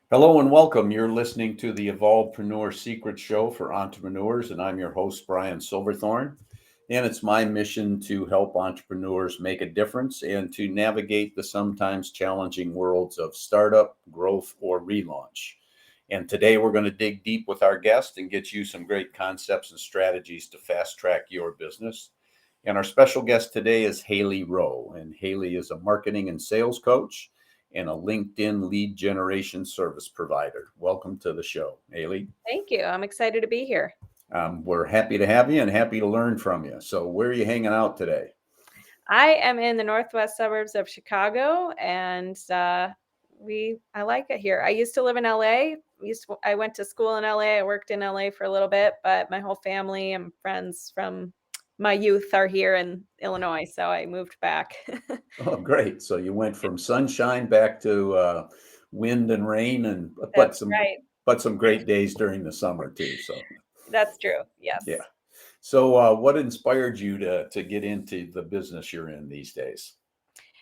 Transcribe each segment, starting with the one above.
Hello and welcome. You're listening to the Evolvepreneur Secrets Show for entrepreneurs, and I'm your host, Brian Silverthorne. And it's my mission to help entrepreneurs make a difference and to navigate the sometimes challenging worlds of startup, growth, or relaunch. And today we're going to dig deep with our guest and get you some great concepts and strategies to fast track your business. And our special guest today is Hailey Rowe. And Hailey is a marketing and sales coach and a LinkedIn lead generation service provider. Welcome to the show, Hailey. Thank you. I'm excited to be here. We're happy to have you and happy to learn from you. So, where are you hanging out today? I am in the northwest suburbs of Chicago, and I like it here. I used to live in LA. I went to school in LA. I worked in LA for a little bit, but my whole family and friends from my youth are here in Illinois, so I moved back. Oh, great. So, you went from sunshine back to wind and rain, and That's right. but some great days during the summer too. So, That's true. Yes. yeah. So, what inspired you to get into the business you're in these days?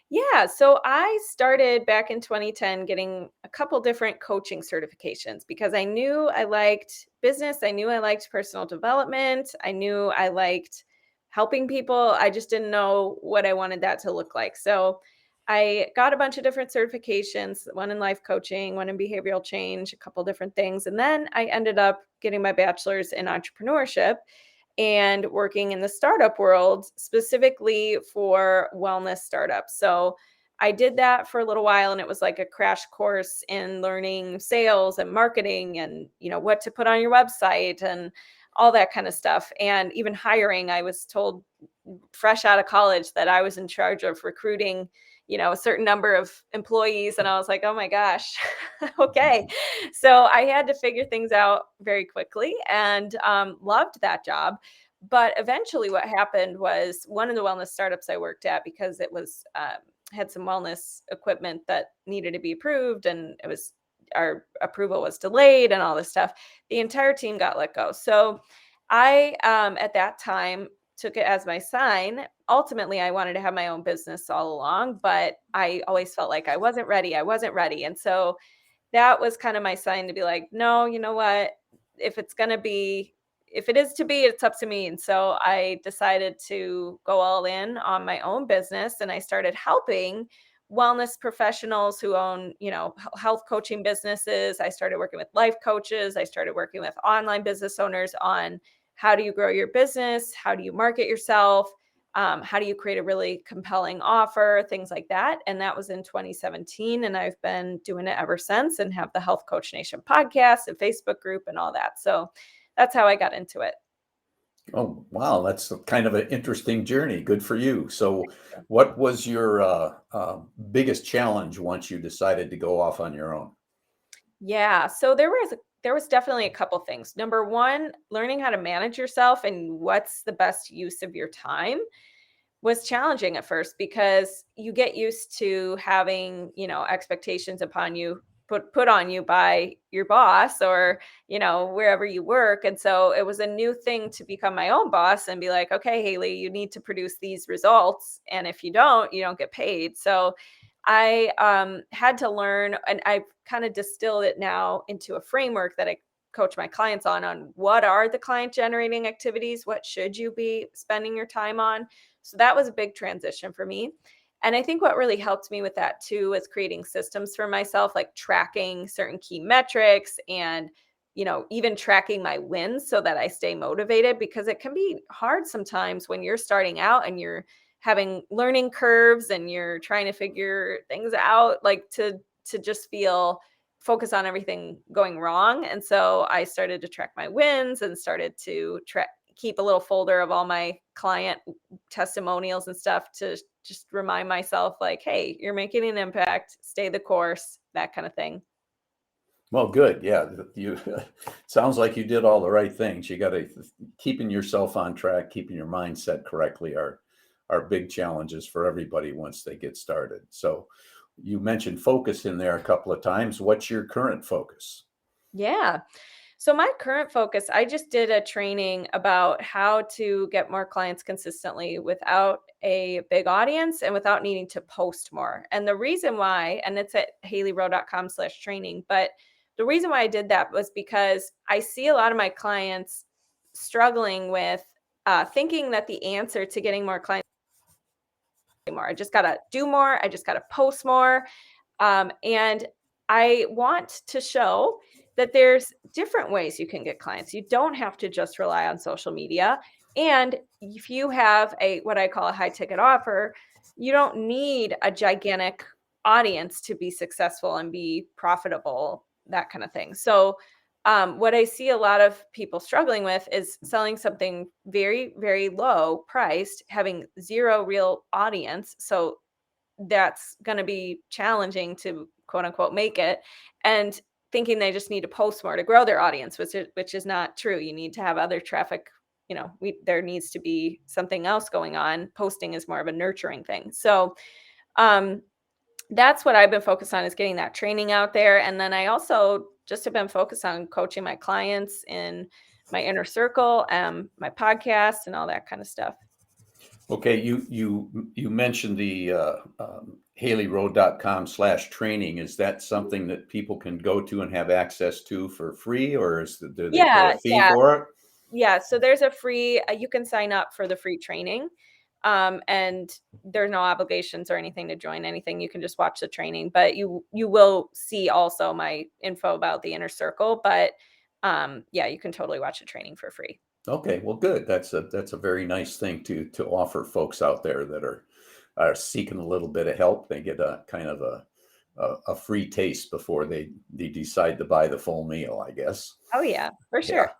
Yeah, so I started back in 2010 getting a couple different coaching certifications because I knew I liked business. I knew I liked personal development. I knew I liked helping people. I just didn't know what I wanted that to look like. So I got a bunch of different certifications, one in life coaching, one in behavioral change, a couple different things. And then I ended up getting my bachelor's in entrepreneurship and working in the startup world specifically for wellness startups. So I did that for a little while, and it was like a crash course in learning sales and marketing and, what to put on your website and all that kind of stuff. And even hiring, I was told fresh out of college that I was in charge of recruiting, a certain number of employees. And I was like, oh my gosh, okay. So I had to figure things out very quickly and loved that job. But eventually what happened was one of the wellness startups I worked at, because it was had some wellness equipment that needed to be approved, and our approval was delayed and all this stuff. The entire team got let go. So I, at that time, took it as my sign. Ultimately, I wanted to have my own business all along, but I always felt like I wasn't ready. I wasn't ready. And so that was kind of my sign to be like, no, you know what? If it's going to be, if it is to be, it's up to me. And so I decided to go all in on my own business, and I started helping wellness professionals who own, health coaching businesses. I started working with life coaches. I started working with online business owners on how do you grow your business? How do you market yourself? How do you create a really compelling offer? Things like that. And that was in 2017. And I've been doing it ever since, and have the Health Coach Nation podcast and Facebook group and all that. So that's how I got into it. Oh, wow. That's kind of an interesting journey. Good for you. So, what was your biggest challenge once you decided to go off on your own? Yeah. So there was definitely a couple things. Number one, learning how to manage yourself and what's the best use of your time was challenging at first, because you get used to having, expectations upon you put on you by your boss, or, wherever you work. And so it was a new thing to become my own boss and be like, okay, Hailey, you need to produce these results. And if you don't get paid. So I had to learn, and I've kind of distilled it now into a framework that I coach my clients on what are the client generating activities, what should you be spending your time on. So that was a big transition for me. And I think what really helped me with that too was creating systems for myself, like tracking certain key metrics and, even tracking my wins so that I stay motivated, because it can be hard sometimes when you're starting out and you're having learning curves and you're trying to figure things out, like to just feel focus on everything going wrong. And so I started to track my wins and started to keep a little folder of all my client testimonials and stuff to just remind myself, like, hey, you're making an impact, stay the course, that kind of thing. Well, good. Yeah, you sounds like you did all the right things. You got to keeping yourself on track, keeping your mindset correctly are big challenges for everybody once they get started. So, you mentioned focus in there a couple of times. What's your current focus? Yeah. So my current focus, I just did a training about how to get more clients consistently without a big audience and without needing to post more. And the reason why, and it's at haileyrowe.com/training, but the reason why I did that was because I see a lot of my clients struggling with thinking that the answer to getting more clients more. I just got to do more. I just got to post more. And I want to show that there's different ways you can get clients. You don't have to just rely on social media. And if you have what I call a high ticket offer, you don't need a gigantic audience to be successful and be profitable, that kind of thing. So what I see a lot of people struggling with is selling something very, very low priced, having zero real audience. So that's going to be challenging to quote unquote make it, and thinking they just need to post more to grow their audience, which is not true. You need to have other traffic. There needs to be something else going on. Posting is more of a nurturing thing. So that's what I've been focused on, is getting that training out there. And then I also just have been focused on coaching my clients in my inner circle, my podcast, and all that kind of stuff. Okay, you mentioned the HaileyRowe.com/training. Is that something that people can go to and have access to for free, or do they pay a fee for it? Yeah. So there's a free, you can sign up for the free training. And there's no obligations or anything to join anything. You can just watch the training, but you will see also my info about the inner circle. But yeah, you can totally watch the training for free. Okay, well, good. That's a very nice thing to offer folks out there that are seeking a little bit of help. They get a kind of a free taste before they decide to buy the full meal, I guess. Oh yeah, for sure. Yeah.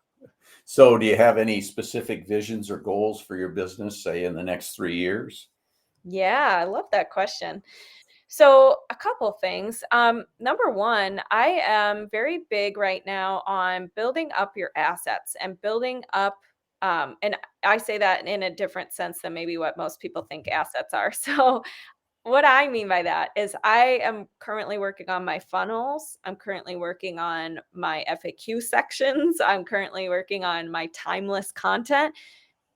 So do you have any specific visions or goals for your business, say in the next 3 years? Yeah, I love that question. So a couple things. Number one, I am very big right now on building up your assets and building up, and I say that in a different sense than maybe what most people think assets are. So what I mean by that is I am currently working on my funnels. I'm currently working on my FAQ sections. I'm currently working on my timeless content.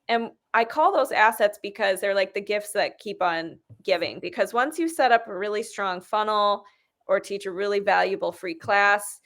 And I call those assets because they're like the gifts that keep on giving. Because once you set up a really strong funnel or teach a really valuable free class,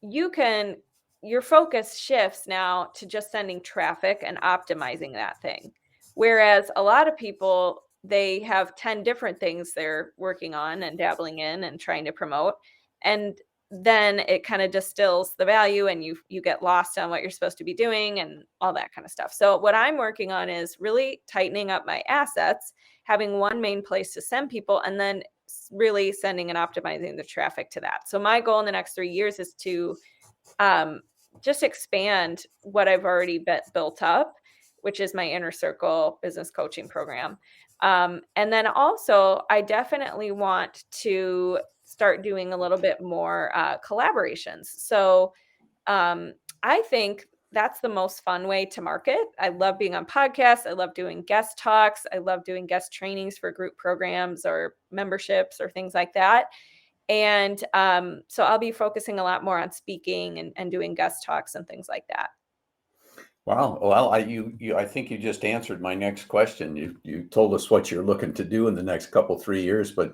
your focus shifts now to just sending traffic and optimizing that thing. Whereas a lot of people, they have 10 different things they're working on and dabbling in and trying to promote. And then it kind of distills the value, and you get lost on what you're supposed to be doing and all that kind of stuff. So what I'm working on is really tightening up my assets, having one main place to send people, and then really sending and optimizing the traffic to that. So my goal in the next 3 years is to just expand what I've already built up, which is my inner circle business coaching program. And then also I definitely want to start doing a little bit more collaborations. So I think that's the most fun way to market. I love being on podcasts. I love doing guest talks. I love doing guest trainings for group programs or memberships or things like that. And so I'll be focusing a lot more on speaking and doing guest talks and things like that. Wow. Well, I think you just answered my next question. You told us what you're looking to do in the next 3 years, but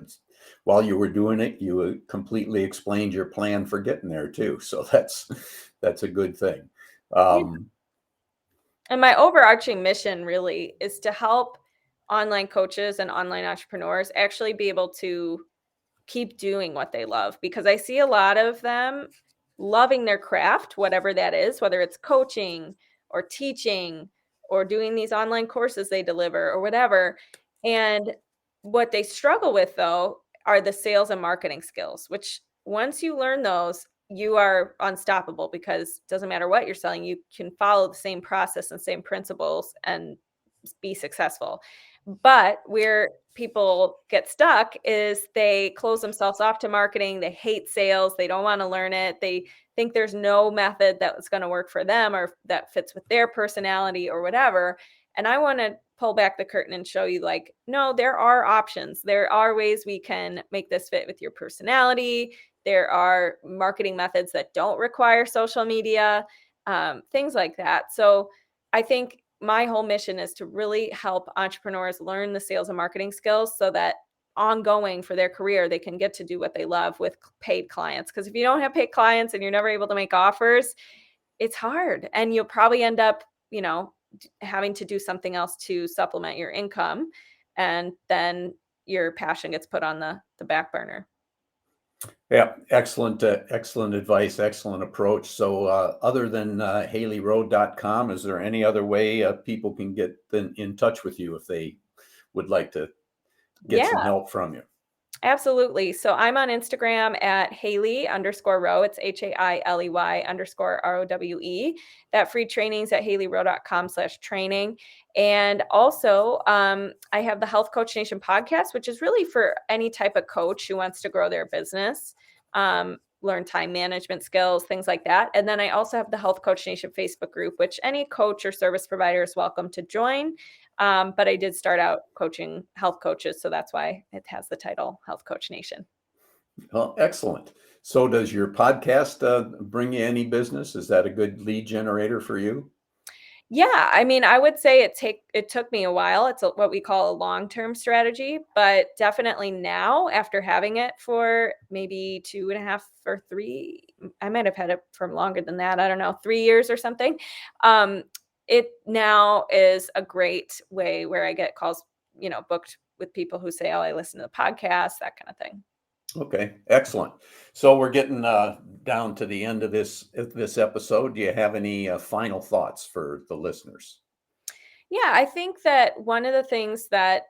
while you were doing it, you completely explained your plan for getting there too. So that's a good thing. And my overarching mission really is to help online coaches and online entrepreneurs actually be able to keep doing what they love, because I see a lot of them loving their craft, whatever that is, whether it's coaching or teaching or doing these online courses they deliver or whatever. And what they struggle with, though, are the sales and marketing skills, which once you learn those, you are unstoppable, because it doesn't matter what you're selling, you can follow the same process and same principles and be successful. But where people get stuck is they close themselves off to marketing. They hate sales. They don't want to learn it. They think there's no method that's going to work for them or that fits with their personality or whatever. And I want to pull back the curtain and show you, like, no, there are options. There are ways we can make this fit with your personality. There are marketing methods that don't require social media, things like that. So I think my whole mission is to really help entrepreneurs learn the sales and marketing skills so that ongoing for their career, they can get to do what they love with paid clients. Because if you don't have paid clients and you're never able to make offers, it's hard. And you'll probably end up, having to do something else to supplement your income. And then your passion gets put on the back burner. Yeah, excellent advice, excellent approach. So other than HaileyRowe.com, is there any other way people can get in touch with you if they would like to get some Yeah, help from you? absolutely. So I'm on Instagram at Hailey_Rowe. It's HAILEY_ROWE. That free training's at HaileyRowe.com/training. And also, I have the Health Coach Nation podcast, which is really for any type of coach who wants to grow their business, learn time management skills, things like that. And then I also have the Health Coach Nation Facebook group, which any coach or service provider is welcome to join. But I did start out coaching health coaches, so that's why it has the title Health Coach Nation. Well, excellent. So does your podcast bring you any business? Is that a good lead generator for you? Yeah, I mean, I would say it took me a while. It's what we call a long-term strategy, but definitely now, after having it for maybe 2.5 or 3, I might have had it for longer than that. I don't know, 3 years or something. It now is a great way where I get calls, booked with people who say, "Oh, I listen to the podcast," that kind of thing. Okay, excellent. So we're getting down to the end of this episode. Do you have any final thoughts for the listeners? Yeah, I think that one of the things that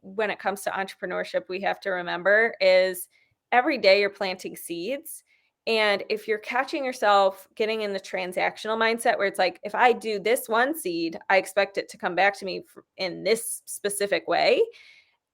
when it comes to entrepreneurship, we have to remember is every day you're planting seeds. And if you're catching yourself getting in the transactional mindset where it's like, if I do this one seed, I expect it to come back to me in this specific way,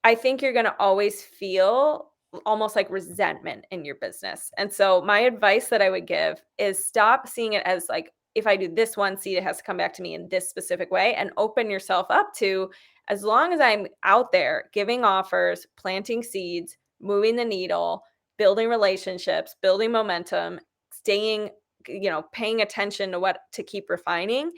I think you're going to always feel almost like resentment in your business. And so my advice that I would give is stop seeing it as like, if I do this one seed, it has to come back to me in this specific way, and open yourself up to, as long as I'm out there giving offers, planting seeds, moving the needle, building relationships, building momentum, staying, paying attention to what to keep refining,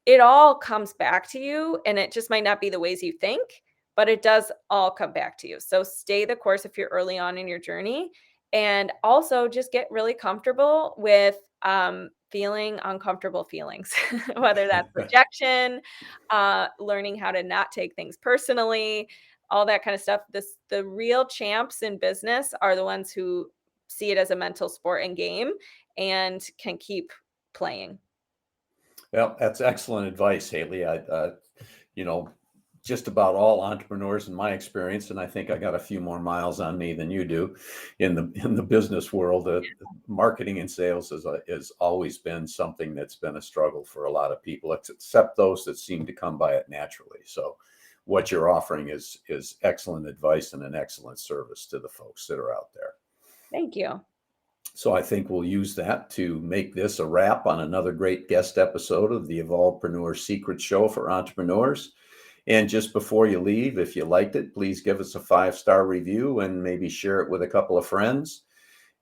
it all comes back to you, and it just might not be the ways you think, but it does all come back to you. So stay the course if you're early on in your journey, and also just get really comfortable with feeling uncomfortable feelings, whether that's rejection, learning how to not take things personally, all that kind of stuff. The real champs in business are the ones who see it as a mental sport and game and can keep playing. Well, that's excellent advice, Hailey. You know, just about all entrepreneurs in my experience, and I think I got a few more miles on me than you do in the business world. Marketing and sales has always been something that's been a struggle for a lot of people, except those that seem to come by it naturally. So what you're offering is excellent advice and an excellent service to the folks that are out there. Thank you. So I think we'll use that to make this a wrap on another great guest episode of the Evolvepreneur Secrets Show for entrepreneurs. And just before you leave, if you liked it, please give us a 5-star review and maybe share it with a couple of friends.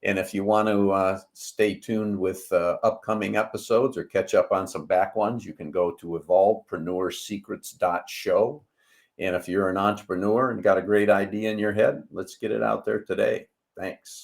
And if you want to stay tuned with upcoming episodes or catch up on some back ones, you can go to evolvepreneursecrets.show. And if you're an entrepreneur and got a great idea in your head, let's get it out there today. Thanks.